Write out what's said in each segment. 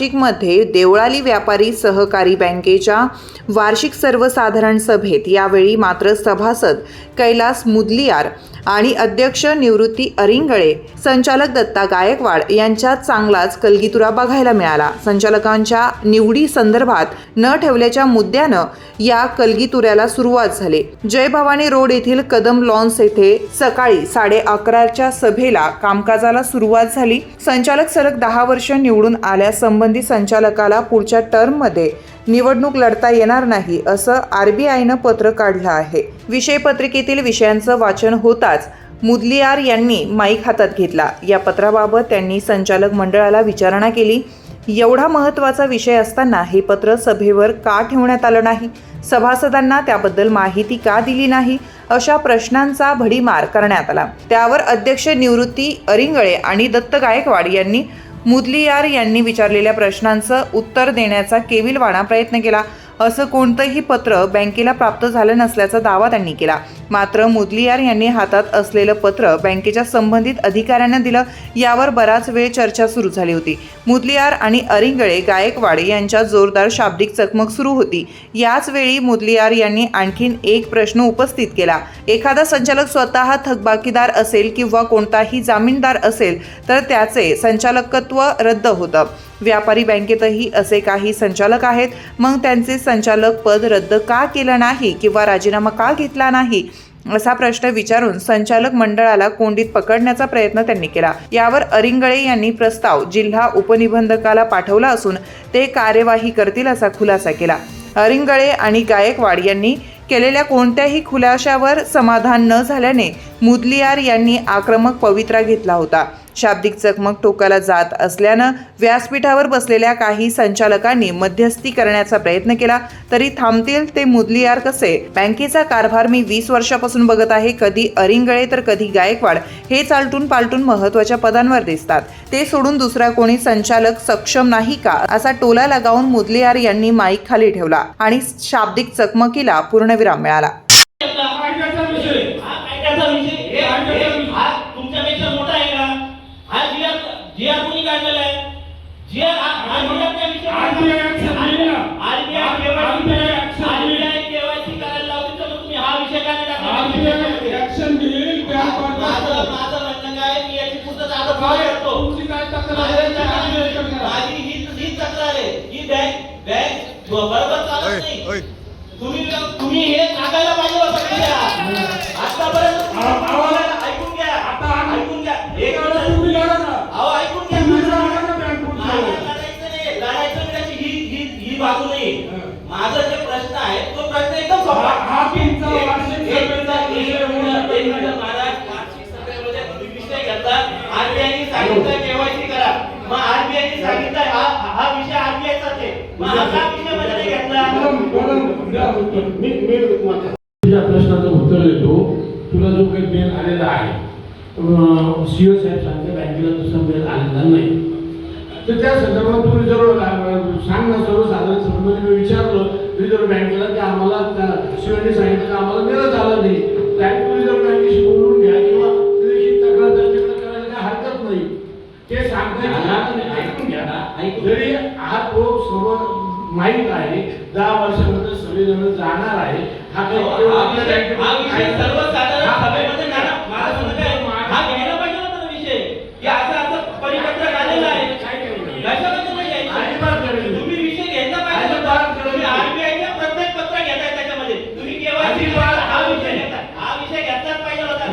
नाशिकमध्ये देवळाली व्यापारी सहकारी बँकेच्या वार्षिक सर्वसाधारण सभेत यावेळी मात्र सभासद कैलास मुदलियार आणि अध्यक्ष निवृत्ती अरिंगळे, संचालक दत्ता गायकवाड यांच्यात चांगलाच कलगीतुरा बघायला मिळाला। संचालकांच्या निवडी संदर्भात न ठेवल्याच्या मुद्द्यानं या कलगीतुऱ्याला सुरुवात झाली। जय भवानी रोड येथील कदम लॉन्स येथे सकाळी 11:30च्या सभेला कामकाजाला सुरुवात झाली। संचालक सलग 10 वर्ष निवडून आल्यासंबंधी संचालकाला पुढच्या टर्ममध्ये निवडणूक लढता येणार नाही असं RBIनं पत्र काढलं आहे। विषय पत्रिकेतील विषयांचं वाचन होताच मुदलियार यांनी माईक हातात घेतला। या पत्राबाबत त्यांनी संचालक मंडळाला विचारणा केली। एवढा महत्त्वाचा विषय असताना हे पत्र सभेवर का ठेवण्यात आलं नाही, सभासदांना त्याबद्दल माहिती का दिली नाही, अशा प्रश्नांचा भडीमार करण्यात आला। त्यावर अध्यक्ष निवृत्ती अरिंगळे आणि दत्त गायकवाड यांनी मुदलियार यांनी विचारलेल्या प्रश्नांचं उत्तर देण्याचा केविलवाणा प्रयत्न केला। असं कोणतंही पत्र बँकेला प्राप्त झालं नसल्याचा दावा त्यांनी केला। मात्र मुदलियार यांनी हातात असलेलं पत्र बँकेच्या संबंधित अधिकाऱ्यांना दिलं। यावर बराच वेळ चर्चा सुरू झाली होती। मुदलियार आणि अरिंगळे गायकवाड यांच्यात जोरदार शाब्दिक चकमक सुरू होती। याच वेळी मुदलियार यांनी आणखीन एक प्रश्न उपस्थित केला। एखादा संचालक स्वतः थकबाकीदार असेल किंवा कोणताही जामीनदार असेल तर त्याचे संचालकत्व रद्द होतं। व्यापारी बँकेतही असे काही संचालक आहेत, मग त्यांचे संचालक पद रद्द का केलं नाही किंवा राजीनामा का घेतला नाही, असा प्रश्न विचारून संचालक मंडळाला कोंडीत पकडण्याचा प्रयत्न त्यांनी केला। यावर अरिंगळे यांनी प्रस्ताव जिल्हा उपनिबंधकाला पाठवला असून ते कार्यवाही करतील असा खुलासा केला। अरिंगळे आणि गायकवाड यांनी केलेल्या कोणत्याही खुलाशावर समाधान न झाल्याने मुदलियार यांनी आक्रमक पवित्रा घेतला होता। शाब्दिक चकमक टोकाला जात असल्यानं व्यासपीठावर बसलेल्या काही संचालकांनी मध्यस्थी करण्याचा प्रयत्न केला, तरी थांबतील ते मुदलियार कसे? बँकेचा कारभार मी 20 वर्षापासून बघत आहे। कधी अरिंगळे तर कधी गायकवाड हे चालटून पालटून महत्त्वाच्या पदांवर दिसतात। ते सोडून दुसरा कोणी संचालक सक्षम नाही का, असा टोला लगावून मुदलियार यांनी माईक खाली ठेवला आणि शाब्दिक चकमकीला पूर्णविराम मिळाला। तुम्ही हे सांगायला पाहिजे होतं आतापर्यंत। ऐकून घ्या, आता ऐकून घ्या, एक तुम्ही लढा ना, अहो ऐकून घ्या, लढायचं त्याची ही बाजू नाही। माझा जे प्रश्न आहे तो प्रश्न एकदम सोपा। वार्षिक सभेमध्ये तुम्ही विषय घेतला, RBIने सांगितलं KYC करा, मग RBIने सांगितलं हा विषय RBIचाच आहे, मग हा विषय मध्ये घेतला। तुझ्या प्रश्नाचं उत्तर देतो। तुला जो काही मेल आलेला आहे, CEO साहेब सांगते बँकेला दुसरा मेल आलेला नाही, तर त्या संदर्भात तुम्ही जर सांग ना, सर्वसाधारण सभेमध्ये मी विचारलं रिझर्व्ह बँकेला की आम्हाला शिवानी सांगितलं की आम्हाला मेलच आला नाही, तुम्ही जर बँकेशी बोलून घ्या किंवा तक्रार त्यांच्याकडे करायला काही हरकत नाही, ते सांगता ऐकून घ्या। जरी हा तो सर्व माहीत आहे, 10 वर्षानंतर सगळेजण जाणार आहे, हा काही सर्वसाधारण सभेमध्ये माझं म्हणणं काय, हा घ्यायला पाहिजे होता ना विषय की असं परिपत्रक आलेलं आहे, कशामध्ये नाही घ्यायचं, तुम्ही विषय घ्यायला पाहिजे होता। तुम्ही RBIच्या प्रत्येक पत्र घेताय, त्याच्यामध्ये तुम्ही KYC हा विषय घेताय, हा विषय घेतलाच पाहिजे होता।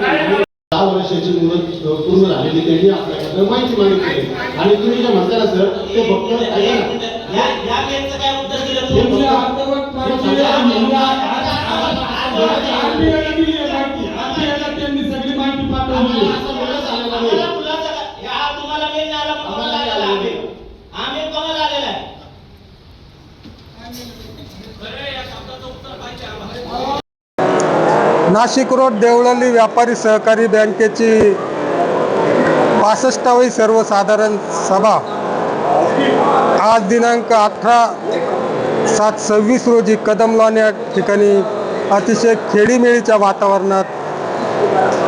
10 वर्षाची मुदत पूर्ण झालेली त्यांनी आपल्याकडे माहिती मागितली आणि तुम्ही जे म्हणता सर ते फक्त या मेलचं काय उत्तर दिलं त्यांनी सगळी माहिती पाठवली। तुम्हाला मेल आला, कोणाला आलेला आहे, हा मेल कोणाला आलेला आहे? नाशिक रोड देवळाली व्यापारी सहकारी बँकेची 65वी सर्वसाधारण सभा आज दिनांक 18/7/26 रोजी कदम लॉन या ठिकाणी अतिशय खेडीमेळीच्या वातावरणात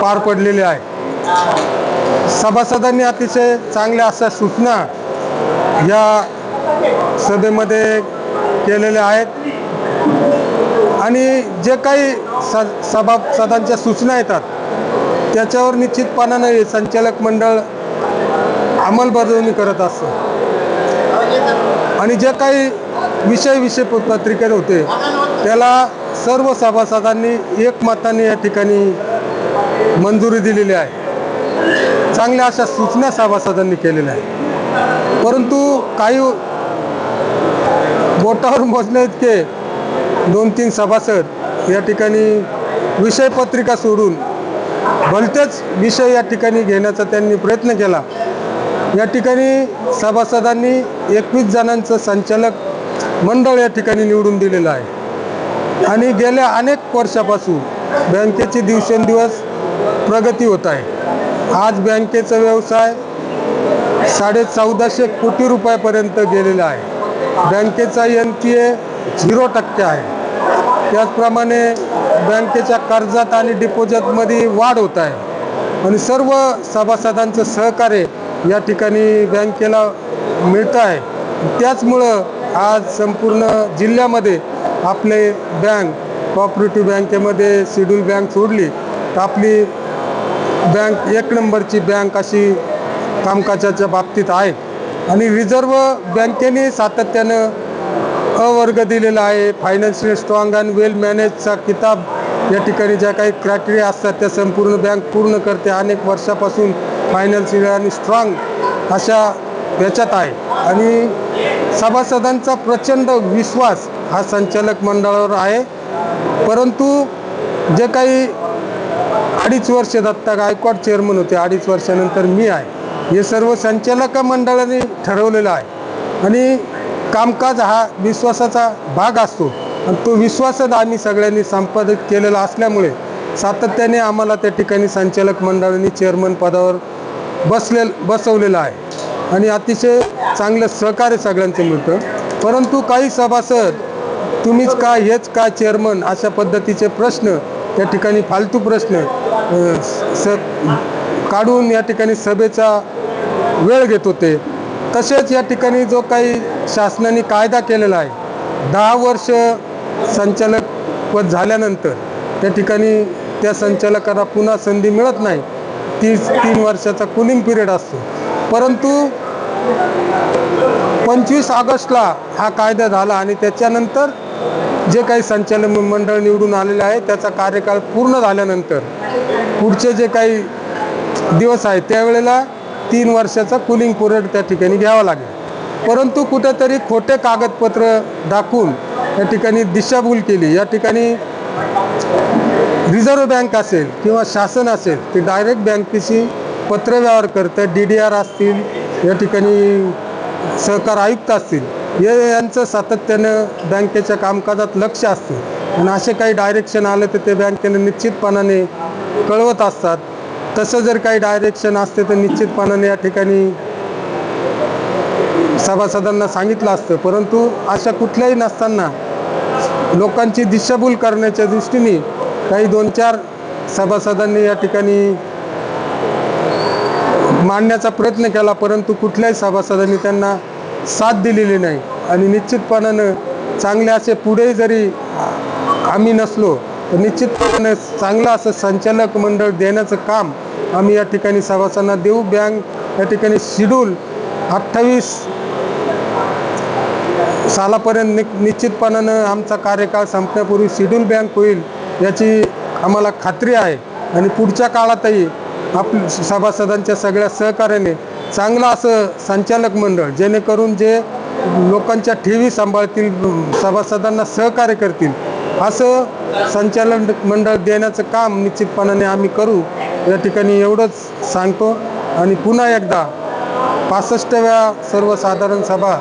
पार पडलेली आहे। सभासदांनी अतिशय चांगल्या अशा सूचना या सभेमध्ये केलेले आहेत आणि जे काही सभासदांच्या सूचना येतात त्याच्यावर निश्चितपणाने संचालक मंडळ अंमलबजावणी करत असतं आणि जे काही विषय पत्रिकेत होते त्याला सर्व सभासदांनी एकमताने या ठिकाणी मंजुरी दिलेली आहे. चांगल्या अशा सूचना सभासदांनी केलेल्या आहेत. परंतु काही बोटावर मोजणे इतके 2-3 सभासद या ठिकाणी विषयपत्रिका सोडून भलतेच विषय या ठिकाणी घेण्याचा त्यांनी प्रयत्न केला. या ठिकाणी सभासदांनी 21 जणांचं संचालक मंडळ या ठिकाणी निवडून दिलेलं आहे आणि गेल्या अनेक वर्षापासून बँकेची दिवसेंदिवस प्रगती होत आहे. आज बँकेचा व्यवसाय 1450 कोटी रुपयापर्यंत गेलेला आहे. बँकेचा NPA 0% आहे. त्याचप्रमाणे बँकेच्या कर्जात आणि डिपॉझिटमध्ये वाढ होत आहे आणि सर्व सभासदांचं सहकार्य या ठिकाणी बँकेला मिळतं आहे. त्याचमुळं आज संपूर्ण जिल्ह्यामध्ये आपले बँक कोऑपरेटिव्ह बँकेमध्ये शेड्यूल बँक सोडली तर आपली बँक 1 नंबरची बँक अशी कामकाजाच्या बाबतीत आहे आणि रिझर्व्ह बँकेने सातत्यानं वर्ग दिलेला आहे. फायनान्शियल स्ट्रॉंग अँड वेल मॅनेजचा किताब या ठिकाणी ज्या काही क्रायटेरिया असतात त्या संपूर्ण बँक पूर्ण करते. अनेक वर्षापासून फायनान्शियल आणि स्ट्रॉंग अशा याच्यात आहे आणि सभासदांचा प्रचंड विश्वास हा संचालक मंडळावर आहे. परंतु जे काही 2.5 वर्ष दत्ता गायकवाड चेअरमन होते, 2.5 वर्षानंतर मी आहे. हे सर्व संचालक मंडळाने ठरवलेलं आहे आणि कामकाज हा विश्वासाचा भाग असतो आणि तो विश्वासच आम्ही सगळ्यांनी संपादित केलेला असल्यामुळे सातत्याने आम्हाला त्या ठिकाणी संचालक मंडळाने चेअरमन पदावर बसवलेलं आहे आणि अतिशय चांगलं सहकार्य सगळ्यांचं मिळतं. परंतु काही सभासद तुम्हीच का, हेच का चेअरमन, अशा पद्धतीचे प्रश्न त्या ठिकाणी फालतू प्रश्न काढून या ठिकाणी सभेचा वेळ घेत होते. तसेच या ठिकाणी जो काही शासनाने कायदा केलेला आहे 10 वर्ष संचालक पद झाल्यानंतर त्या ठिकाणी त्या संचालकाला पुन्हा संधी मिळत नाही. 3 वर्षाचा कूलिंग पिरियड असतो. परंतु 25 ऑगस्टला हा कायदा झाला आणि त्याच्यानंतर जे काही संचालक मंडळ निवडून आलेले आहे त्याचा कार्यकाळ पूर्ण झाल्यानंतर पुढचे जे काही दिवस आहेत त्यावेळेला 3 वर्षाचा कूलिंग पिरियड त्या ठिकाणी घ्यावा लागेल. परंतु कुठेतरी खोटे कागदपत्र दाखवून या ठिकाणी दिशाभूल केली. या ठिकाणी रिझर्व्ह बँक असेल किंवा शासन असेल ते डायरेक्ट बँकेशी पत्रव्यवहार करतं. DDR असतील, या ठिकाणी सहकार आयुक्त असतील, यांचं सातत्यानं बँकेच्या कामकाजात लक्ष असतं आणि असे काही डायरेक्शन आले तर ते बँकेने निश्चितपणाने कळवत असतात. तसं जर काही डायरेक्शन असते तर निश्चितपणाने या ठिकाणी सभासदांना सांगितलं असतं. परंतु अशा कुठल्याही नसताना लोकांची दिशाभूल करण्याच्या दृष्टीने काही 2-4 सभासदांनी या ठिकाणी मांडण्याचा प्रयत्न केला. परंतु कुठल्याही सभासदांनी त्यांना साथ दिलेली नाही आणि निश्चितपणानं चांगले असे पुढे जरी आम्ही नसलो तर निश्चितपणे चांगलं असं संचालक मंडळ देण्याचं काम आम्ही या ठिकाणी सभासदांना देऊ. बँक या ठिकाणी शेड्यूल 28 सालापर्यंत निश्चितपणानं आमचा कार्यकाळ संपण्यापूर्वी शेड्यूल बँक होईल याची आम्हाला खात्री आहे आणि पुढच्या काळातही आपल्या सभासदांच्या सगळ्या सहकार्याने चांगलं असं संचालक मंडळ जेणेकरून जे लोकांच्या ठेवी सांभाळतील, सभासदांना सहकार्य करतील असं संचालक मंडळ देण्याचं काम निश्चितपणाने आम्ही करू या ठिकाणी एवढंच सांगतो. आणि पुन्हा एकदा 65व्या सर्वसाधारण सभा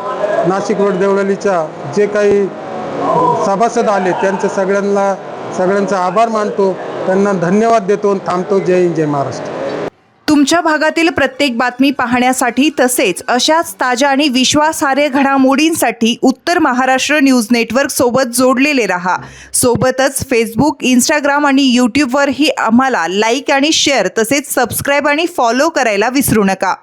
नाशिक रोड देवळालीच्या जे काही सभासद आले त्यांचं सगळ्यांचा आभार मानतो, त्यांना धन्यवाद देतो आणि थांबतो. जय हिंद, जय महाराष्ट्र. तुमच्या भागातील प्रत्येक बातमी पाहण्यासाठी तसेच अशाच ताज्या आणि विश्वासार्ह घडामोडींसाठी उत्तर महाराष्ट्र न्यूज नेटवर्क सोबत जोडलेले रहा. सोबतच फेसबुक, इंस्टाग्राम आणि यूट्यूबवरही आम्हाला लाईक आणि शेअर तसेच सबस्क्राईब आणि फॉलो करायला विसरू नका.